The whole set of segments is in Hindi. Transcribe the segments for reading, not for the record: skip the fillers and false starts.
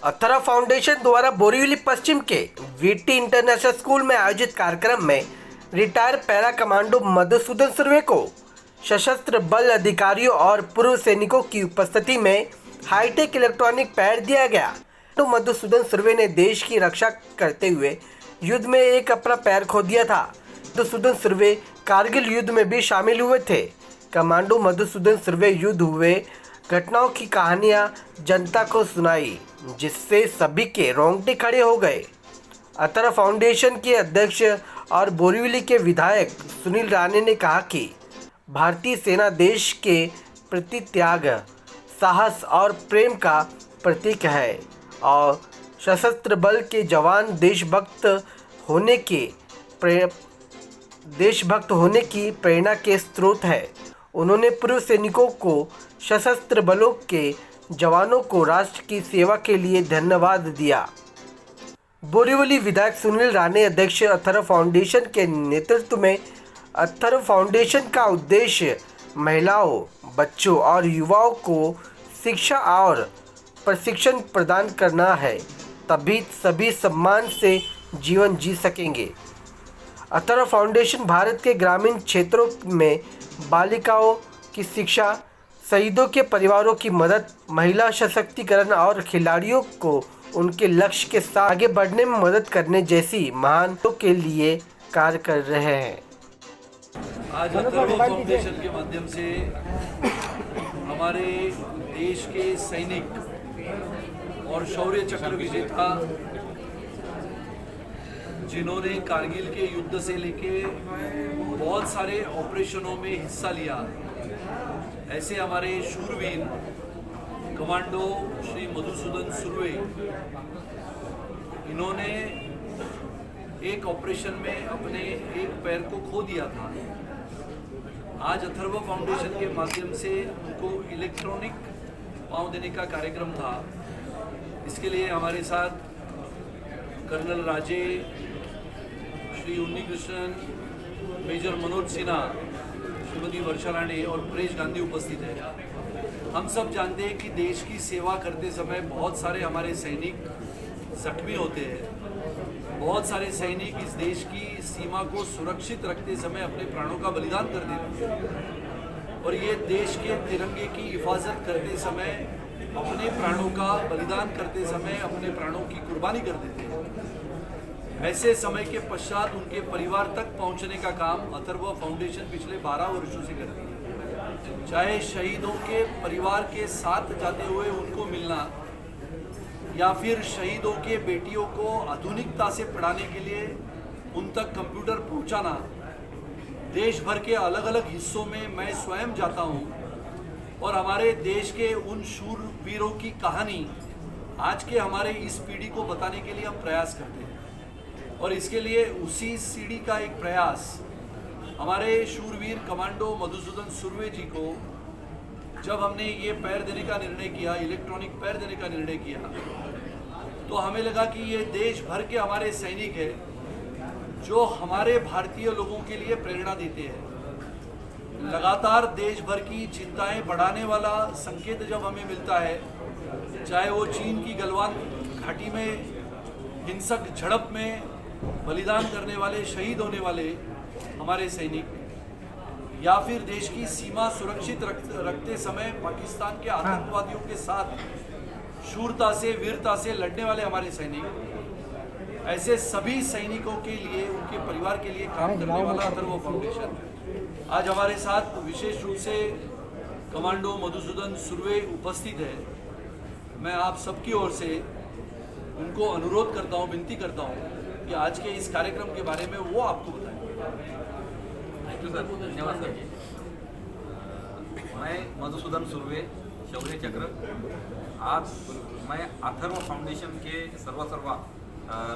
अथरा फाउंडेशन द्वारा बोरीवली पश्चिम के वीटी इंटरनेशनल स्कूल में आयोजित कार्यक्रम में retire para commando Madhusudan Surve को सशस्त्र बल अधिकारियों और पूर्व सैनिकों की उपस्थिति में हाईटेक इलेक्ट्रॉनिक पैड दिया गया। तो मधुसूदन सुर्वे ने देश की रक्षा करते हुए युद्ध में एक अपना पैर खो दिया था। मधुसूदन सुर्वे कारगिल युद्ध में भी शामिल हुए थे। कमांडो मधुसूदन सुर्वे युद्ध हुए घटनाओं की कहानियां जनता को सुनाई, जिससे सभी के रोंगटे खड़े हो गए। अथरा फाउंडेशन के अध्यक्ष और बोरीवली के विधायक सुनील राणे ने कहा कि भारतीय सेना देश के प्रति त्याग, साहस और प्रेम का प्रतीक है और सशस्त्र बल के जवान देशभक्त होने की प्रेरणा के स्रोत है। उन्होंने पूर्व सैनिकों को, सशस्त्र बलों के जवानों को राष्ट्र की सेवा के लिए धन्यवाद दिया। बोरीवली विधायक सुनील राणे अध्यक्ष अथरा फाउंडेशन के नेतृत्व में अथरा फाउंडेशन का उद्देश्य महिलाओं, बच्चों और युवाओं को शिक्षा और प्रशिक्षण प्रदान करना है, तभी सभी सम्मान से जीवन जी सकेंगे। अथरा फाउंडेशन भारत के ग्रामीण क्षेत्रों में बालिकाओं की शिक्षा, शहीदों के परिवारों की मदद, महिला सशक्तिकरण और खिलाड़ियों को उनके लक्ष्य के साथ आगे बढ़ने में मदद करने जैसी महानताओं के लिए कार्य कर रहे हैं। आज अथर्व फाउंडेशन के माध्यम से हमारे देश के सैनिक और शौर्य चक्र विजेता, जिन्होंने कारगिल के युद्ध से लेके बहुत सारे ऑपरेशनों में हिस्सा लिया, ऐसे हमारे शूरवीर कमांडो श्री मधुसूदन सुर्वे, इन्होंने एक ऑपरेशन में अपने एक पैर को खो दिया था। आज अथर्व फाउंडेशन के माध्यम से उनको इलेक्ट्रॉनिक पाँव देने का कार्यक्रम था। इसके लिए हमारे साथ कर्नल राजे, श्री उन्नी कृष्णन, मेजर मनोज सिन्हा, श्रीमती वर्षा राणे और परेश गांधी उपस्थित है। हम सब जानते हैं कि देश की सेवा करते समय बहुत सारे हमारे सैनिक जख्मी होते हैं। बहुत सारे सैनिक इस देश की सीमा को सुरक्षित रखते समय अपने प्राणों का बलिदान कर देते हैं और ये देश के तिरंगे की हिफाजत करते समय, अपने प्राणों का बलिदान करते समय अपने प्राणों की कुर्बानी कर देते हैं। ऐसे समय के पश्चात उनके परिवार तक पहुंचने का काम अथर्व फाउंडेशन पिछले 12 वर्षों से करती है। चाहे शहीदों के परिवार के साथ जाते हुए उनको मिलना, या फिर शहीदों के बेटियों को आधुनिकता से पढ़ाने के लिए उन तक कंप्यूटर पहुंचाना। देश भर के अलग अलग हिस्सों में मैं स्वयं जाता हूं और हमारे देश के उन शूरवीरों की कहानी आज के हमारे इस पीढ़ी को बताने के लिए हम प्रयास करते हैं। और इसके लिए उसी सीढ़ी का एक प्रयास हमारे शूरवीर कमांडो मधुसूदन सुर्वे जी को, जब हमने ये पैर देने का निर्णय किया, इलेक्ट्रॉनिक पैर देने का निर्णय किया, तो हमें लगा कि ये देश भर के हमारे सैनिक हैं जो हमारे भारतीय लोगों के लिए प्रेरणा देते हैं। लगातार देश भर की चिंताएं बढ़ाने वाला संकेत जब हमें मिलता है, चाहे वो चीन की गलवान घाटी में हिंसक झड़प में बलिदान करने वाले, शहीद होने वाले हमारे सैनिक, या फिर देश की सीमा सुरक्षित रखते समय पाकिस्तान के आतंकवादियों के साथ शूरता से, वीरता से लड़ने वाले हमारे सैनिक, ऐसे सभी सैनिकों के लिए, उनके परिवार के लिए काम करने वाला अथर्व फाउंडेशन आज हमारे साथ विशेष रूप से कमांडो मधुसूदन सुर्वे उपस्थित है। मैं आप सबकी ओर से उनको अनुरोध करता हूँ, विनती करता हूँ कि आज के इस कार्यक्रम के बारे में वो आपको बताएं। थैंक यू सर, धन्यवाद सर। मैं मधुसूदन सुर्वे, शौर्य चक्र। आज मैं अथर्व फाउंडेशन के सर्वा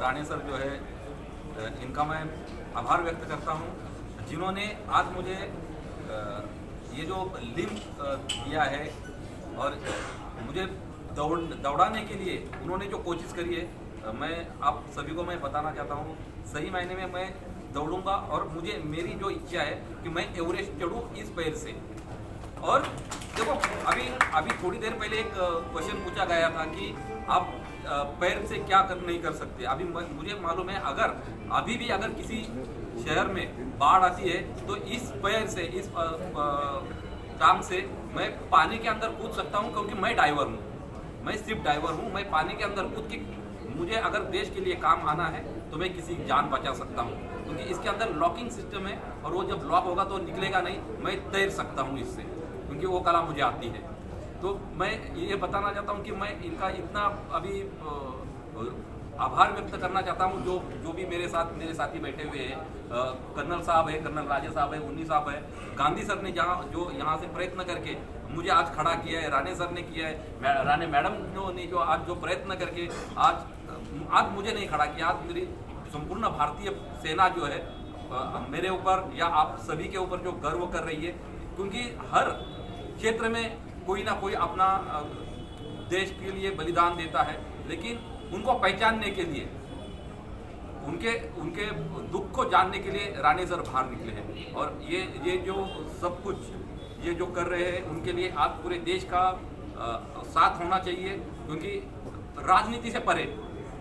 राणे सर जो है, इनका मैं आभार व्यक्त करता हूँ, जिन्होंने आज मुझे ये जो लिंक दिया है और मुझे दौड़ाने के लिए उन्होंने जो कोशिश करी है, मैं आप सभी को मैं बताना चाहता हूँ, सही मायने में मैं दौड़ूंगा और मेरी जो इच्छा है कि मैं एवरेस्ट चढ़ूँ इस पैर से। और देखो अभी थोड़ी देर पहले एक क्वेश्चन पूछा गया था कि आप पैर से क्या नहीं कर सकते। अभी मुझे मालूम है, अगर अभी भी अगर किसी शहर में बाढ़ आती है तो इस पैर से, इस टांग से मैं पानी के अंदर कूद सकता हूँ, क्योंकि मैं डाइवर हूँ, मैं सिर्फ डाइवर हूँ। मैं पानी के अंदर कूद के, मुझे अगर देश के लिए काम आना है तो मैं किसी की जान बचा सकता हूँ, क्योंकि इसके अंदर लॉकिंग सिस्टम है और वो जब लॉक होगा तो निकलेगा नहीं। मैं तैर सकता हूँ इससे, क्योंकि वो कला मुझे आती है। तो मैं ये बताना चाहता हूँ कि मैं इनका इतना अभी आभार व्यक्त करना चाहता हूँ जो भी मेरे साथी बैठे हुए हैं। कर्नल साहब है, कर्नल राजे साहब है, उन्नी साहब है, गांधी सर ने जो यहाँ से प्रयत्न करके मुझे आज खड़ा किया है, राणे सर ने किया है, राणे मैडम ने जो आज जो प्रयत्न करके आज मुझे नहीं खड़ा किया, आज मेरी संपूर्ण भारतीय सेना जो है मेरे ऊपर या आप सभी के ऊपर जो गर्व कर रही है, क्योंकि हर क्षेत्र में कोई ना कोई अपना देश के लिए बलिदान देता है, लेकिन उनको पहचानने के लिए, उनके दुख को जानने के लिए राणे सर बाहर निकले हैं। और ये जो सब कुछ ये जो कर रहे हैं, उनके लिए आज पूरे देश का साथ होना चाहिए, क्योंकि राजनीति से परे,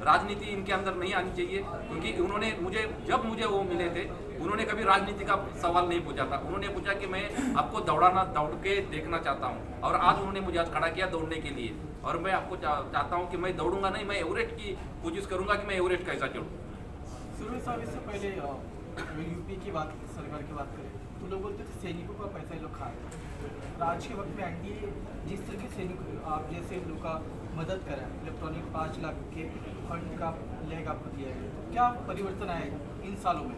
राजनीति इनके अंदर नहीं आनी चाहिए। क्योंकि उन्होंने जब मुझे वो मिले थे, उन्होंने कभी राजनीति का सवाल नहीं पूछा था। उन्होंने पूछा कि मैं आपको दौड़ के देखना चाहता हूँ, और आज उन्होंने मुझे आज खड़ा किया दौड़ने के लिए। और मैं आपको चाहता हूँ कि मैं दौड़ूंगा नहीं, मैं एवरेस्ट की कोशिश करूंगा कि मैं एवरेस्ट कैसा चढ़ूँ। सुरेश साहब, इससे पहले यूपी की बात, सरकार की बात करें तो लोग बोलते थे सैनिकों का पैसा ये लोग खा रहे हैं। आज के वक्त में एनडीए जिस तरह के सैनिक आप जैसे लोग का मदद करें, इलेक्ट्रॉनिक 5 लाख के फंड का लेग आपको दिया है, तो क्या परिवर्तन आएगा इन सालों में?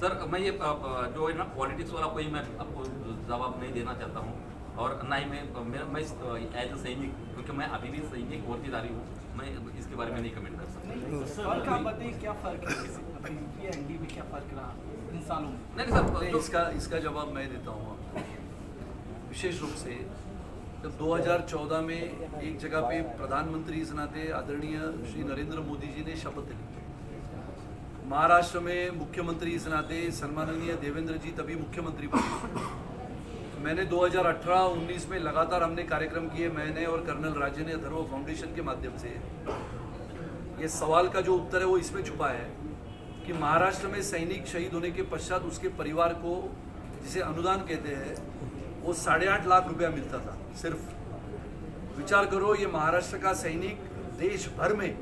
सर, मैं ये जो है ना पॉलिटिक्स वाला कोई मैं आपको जवाब नहीं देना चाहता हूँ, और ना ही मैं एज अ सैनिक, क्योंकि मैं अभी भी सैनिक वर्दीधारी हूँ, मैं इसके बारे में नहीं कमेंट कर सकता। फर्क आप बताइए, क्या फर्क है यूपी एनडीए में, क्या फर्क रहा इन सालों में? नहीं सर, इसका जवाब मैं देता हूँ आपको। विशेष रूप से जब 2014 में एक जगह पे प्रधानमंत्री इस नाते आदरणीय श्री नरेंद्र मोदी जी ने शपथ ली, महाराष्ट्र में मुख्यमंत्री इस नाते सम्माननीय देवेंद्र जी तभी मुख्यमंत्री बने। मैंने 2018-19 में लगातार हमने कार्यक्रम किए, मैंने और कर्नल राजे ने अथर्व फाउंडेशन के माध्यम से। ये सवाल का जो उत्तर है वो इसमें छुपा है कि महाराष्ट्र में सैनिक शहीद होने के पश्चात उसके परिवार को, जिसे अनुदान कहते हैं, वो 8.5 लाख रुपया मिलता था सिर्फ। विचार करो, ये महाराष्ट्र का सैनिक देश भर में,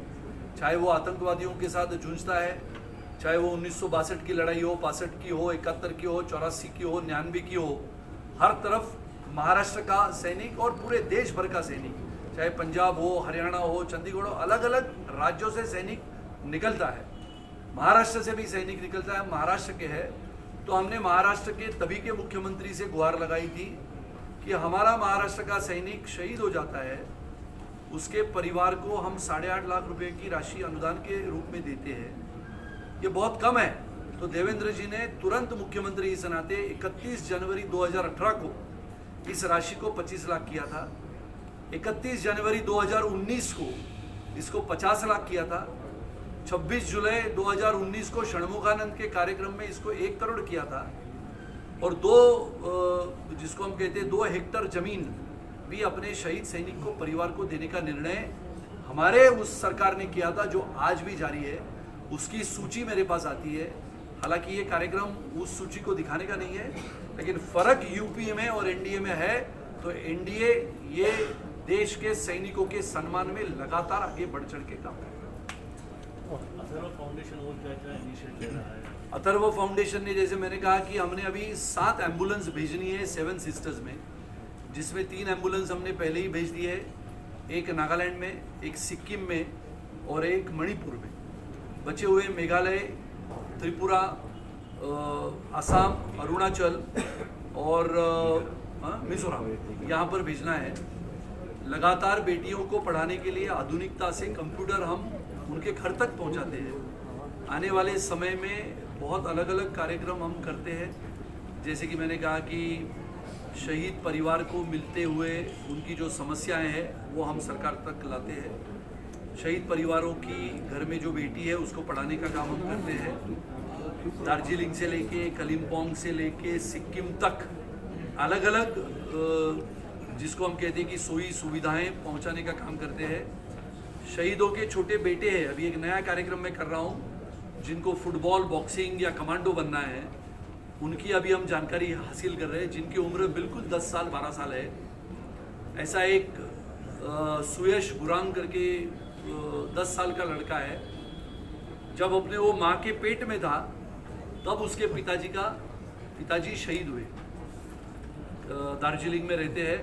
चाहे वो आतंकवादियों के साथ जूझता है, चाहे वो 1962 की लड़ाई हो, 65 की हो, 71 की हो, 84 की हो, 99 की हो, हर तरफ महाराष्ट्र का सैनिक और पूरे देश भर का सैनिक, चाहे पंजाब हो, हरियाणा हो, चंडीगढ़ हो, अलग अलग राज्यों से सैनिक निकलता है। महाराष्ट्र से भी सैनिक निकलता है, महाराष्ट्र के है। तो हमने महाराष्ट्र के तभी के मुख्यमंत्री से गुहार लगाई थी कि हमारा महाराष्ट्र का सैनिक शहीद हो जाता है, उसके परिवार को हम 8.5 लाख रुपए की राशि अनुदान के रूप में देते हैं। ये बहुत कम है। तो देवेंद्र जी ने तुरंत मुख्यमंत्री इस नाते 31 जनवरी 2018 को इस राशि को 25 लाख किया था। 31 जनवरी 2019 को इसको 50 लाख किया था। 26 जुलाई 2019 को षणमुखानंद के कार्यक्रम में इसको 1 करोड़ किया था। और जिसको हम कहते हैं 2 हेक्टर जमीन भी अपने शहीद सैनिक को, परिवार को देने का निर्णय हमारे उस सरकार ने किया था, जो आज भी जारी है। उसकी सूची मेरे पास आती है। हालांकि ये कार्यक्रम उस सूची को दिखाने का नहीं है, लेकिन फर्क यूपी में और एनडीए में है। तो एनडीए ये देश के सैनिकों के सम्मान में लगातार आगे बढ़ चढ़ के काम कर रहा है। अथर्व फाउंडेशन और क्या इनिशिएटिव ले रहा है? अथर्व फाउंडेशन ने, जैसे मैंने कहा कि हमने अभी 7 एम्बुलेंस भेजनी है 7 सिस्टर्स में, जिसमें 3 एम्बुलेंस हमने पहले ही भेज दिए है, एक नागालैंड में, एक सिक्किम में और एक मणिपुर में। बचे हुए मेघालय, त्रिपुरा, असम, अरुणाचल और मिजोरम, यहाँ पर भेजना है। लगातार बेटियों को पढ़ाने के लिए आधुनिकता से कंप्यूटर हम उनके घर तक पहुँचाते हैं। आने वाले समय में बहुत अलग अलग कार्यक्रम हम करते हैं, जैसे कि मैंने कहा कि शहीद परिवार को मिलते हुए उनकी जो समस्याएं हैं वो हम सरकार तक लाते हैं। शहीद परिवारों की घर में जो बेटी है उसको पढ़ाने का काम हम करते हैं। दार्जिलिंग से लेके, कलिम्पोंग से लेके सिक्किम तक अलग अलग जिसको हम कहते हैं कि सोई सुविधाएं पहुंचाने का काम करते हैं। शहीदों के छोटे बेटे हैं, अभी एक नया कार्यक्रम मैं कर रहा हूं, जिनको फुटबॉल, बॉक्सिंग या कमांडो बनना है, उनकी अभी हम जानकारी हासिल कर रहे हैं, जिनकी उम्र बिल्कुल 10 साल 12 साल है। ऐसा एक सुयश बुरांग करके 10 साल का लड़का है, जब अपने वो माँ के पेट में था तब उसके पिताजी शहीद हुए। दार्जिलिंग में रहते हैं,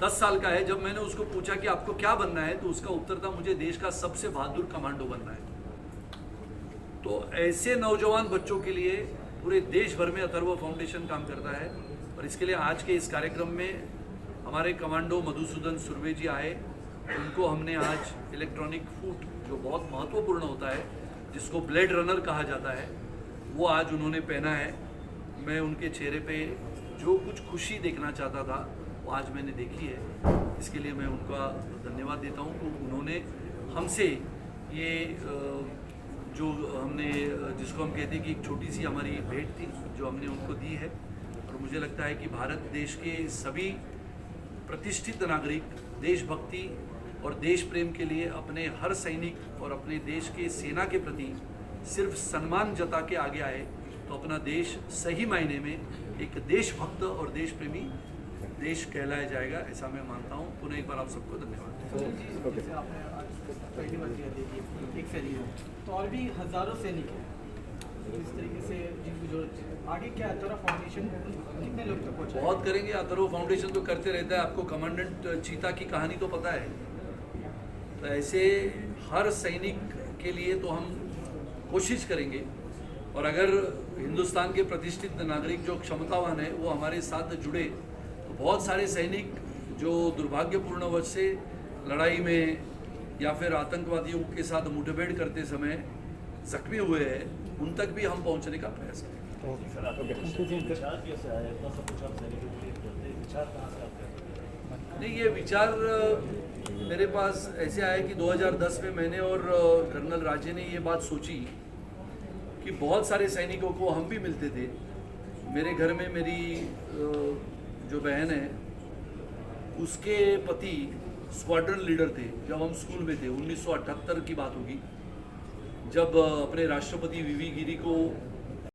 10 साल का है। जब मैंने उसको पूछा कि आपको क्या बनना है, तो उसका उत्तर था मुझे देश का सबसे बहादुर कमांडो बनना है। तो ऐसे नौजवान बच्चों के लिए पूरे देश भर में अथर्व फाउंडेशन काम करता है। और इसके लिए आज के इस कार्यक्रम में हमारे कमांडो मधुसूदन सुर्वे जी आए। उनको हमने आज इलेक्ट्रॉनिक फूट, जो बहुत महत्वपूर्ण होता है, जिसको ब्लेड रनर कहा जाता है, वो आज उन्होंने पहना है। मैं उनके चेहरे पे जो कुछ खुशी देखना चाहता था वो आज मैंने देखी है। इसके लिए मैं उनका धन्यवाद देता हूँ कि उन्होंने हमसे ये जो हमने जिसको हम कहते हैं कि एक छोटी सी हमारी भेंट थी जो हमने उनको दी है। और मुझे लगता है कि भारत देश के सभी प्रतिष्ठित नागरिक देशभक्ति और देश प्रेम के लिए अपने हर सैनिक और अपने देश के सेना के प्रति सिर्फ सम्मान जता के आगे आए, तो अपना देश सही मायने में एक देशभक्त और देश प्रेमी देश कहलाया जाएगा, ऐसा मैं मानता हूँ। पुनः एक बार आप सबको धन्यवाद। सुनील जी, जैसे आपने आज पहली बार दिया देखिए एक सैनिक है, तो और भी हजारों सैनिक हैं इस तरीके से जिनको जरूरत है। आगे क्या अथर्व फाउंडेशन कितने लोग तक पहुँचा? बहुत करेंगे। अथर्व फाउंडेशन तो करते रहता है। आपको कमांडेंट चीता की कहानी तो पता है। तो ऐसे हर सैनिक के लिए तो हम कोशिश करेंगे। और अगर हिंदुस्तान के प्रतिष्ठित नागरिक जो क्षमतावान है वो हमारे साथ जुड़े, तो बहुत सारे सैनिक जो दुर्भाग्यपूर्णवश से लड़ाई में या फिर आतंकवादियों के साथ मुठभेड़ करते समय जख्मी हुए हैं, उन तक भी हम पहुंचने का प्रयास करेंगे। सर, आपका विचार कैसे आया? इतना सब कुछ आप सैनिकों के लिए करते हैं, विचार कहाँ से आपका? नहीं, ये विचार मेरे पास ऐसे आया कि 2010 में मैंने और कर्नल राजे ने ये बात सोची कि बहुत सारे सैनिकों को हम भी मिलते थे। मेरे घर में मेरी जो बहन है, उसके पति स्क्वाड्रन लीडर थे जब हम स्कूल में थे। 1978 की बात होगी, जब अपने राष्ट्रपति वीवी गिरी को